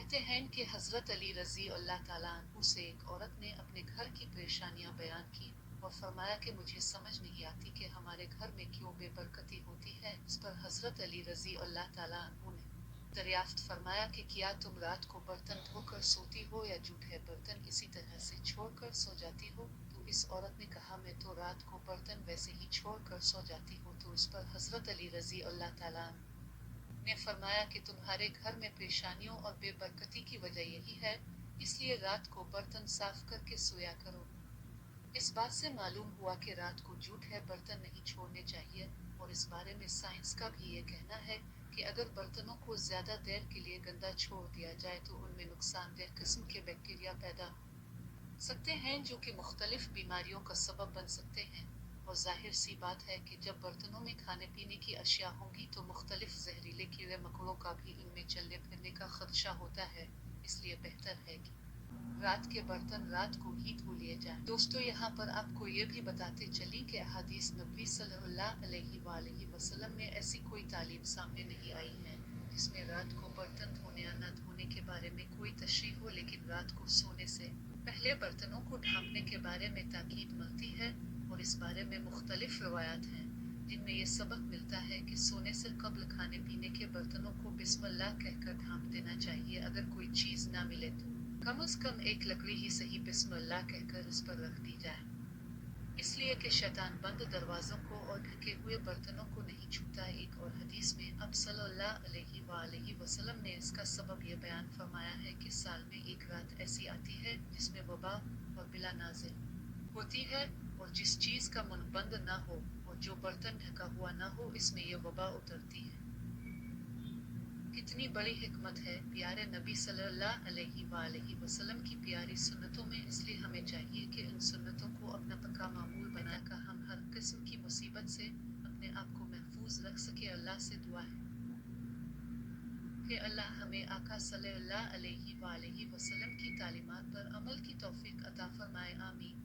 کہتے ہیں کہ حضرت علی رضی اللہ تعالیٰ عنہ سے ایک عورت نے اپنے گھر کی پریشانیاں بیان کی اور فرمایا کہ مجھے سمجھ نہیں آتی کہ ہمارے گھر میں کیوں بے برکتی ہوتی ہے۔ اس پر حضرت علی رضی اللہ تعالیٰ عنہ نے دریافت فرمایا کہ کیا تم رات کو برتن دھو کر سوتی ہو یا جھوٹے برتن اسی طرح سے چھوڑ کر سو جاتی ہو؟ تو اس عورت نے کہا میں تو رات کو برتن ویسے ہی چھوڑ کر سو جاتی ہوں۔ تو اس پر حضرت علی رضی اللہ تعالیٰ عنہ نے فرمایا کہ تمہارے گھر میں پریشانیوں اور بے برکتی کی وجہ یہی ہے، اس لیے رات کو برتن صاف کر کے سویا کرو۔ اس بات سے معلوم ہوا کہ رات کو جھوٹے برتن نہیں چھوڑنے چاہیے، اور اس بارے میں سائنس کا بھی یہ کہنا ہے کہ اگر برتنوں کو زیادہ دیر کے لیے گندا چھوڑ دیا جائے تو ان میں نقصان دہ قسم کے بیکٹیریا پیدا ہو سکتے ہیں جو کہ مختلف بیماریوں کا سبب بن سکتے ہیں، اور ظاہر سی بات ہے کہ جب برتنوں میں کھانے پینے کی اشیاء ہوں گی تو مختلف زہریلے کیڑے مکوڑوں کا بھی ان میں چلنے پھرنے کا خدشہ ہوتا ہے، اس لیے بہتر ہے کہ رات کے برتن رات کو ہی دھو لیے جائیں۔ دوستو، یہاں پر آپ کو یہ بھی بتاتے چلی کہ احادیث نبوی صلی اللہ علیہ وآلہ وسلم میں ایسی کوئی تعلیم سامنے نہیں آئی ہے جس میں رات کو برتن دھونے یا نہ دھونے کے بارے میں کوئی تشریح ہو، لیکن رات کو سونے سے پہلے برتنوں کو ڈھانپنے کے بارے میں تاکید ملتی ہے، اور اس بارے میں مختلف روایات ہیں جن میں یہ سبق ملتا ہے کہ سونے سے قبل کھانے پینے کے برتنوں کو بسم اللہ کہہ کر ڈھانپ دینا چاہیے۔ اگر کوئی چیز نہ ملے تو کم از کم ایک لکڑی ہی صحیح بسم اللہ کہہ کر اس پر رکھ دی جائے، اس لیے کہ شیطان بند دروازوں کو اور ڈھکے ہوئے برتنوں کو نہیں چھوتا۔ ایک اور حدیث میں آپ صلی اللہ علیہ وآلہ وسلم نے اس کا سبب یہ بیان فرمایا ہے کہ سال میں ایک رات ایسی آتی ہے جس میں وبا اور بلا نازل ہوتی ہے، اور جس چیز کا منہ بند نہ ہو اور جو برتن ڈھکا ہوا نہ ہو اس میں یہ وبا اترتی ہے۔ کتنی بڑی حکمت ہے پیارے نبی صلی اللہ علیہ وآلہ وسلم کی پیاری سنتوں میں، اس لیے ہمیں چاہیے کہ ان سنتوں کو اپنا پکا معمول بنا کر ہم ہر قسم کی مصیبت سے اپنے آپ کو محفوظ رکھ سکیں۔ اللہ سے دعا ہے کہ اللہ ہمیں آقا صلی اللہ علیہ وآلہ وسلم کی تعلیمات پر عمل کی توفیق عطا فرمائے، آمین۔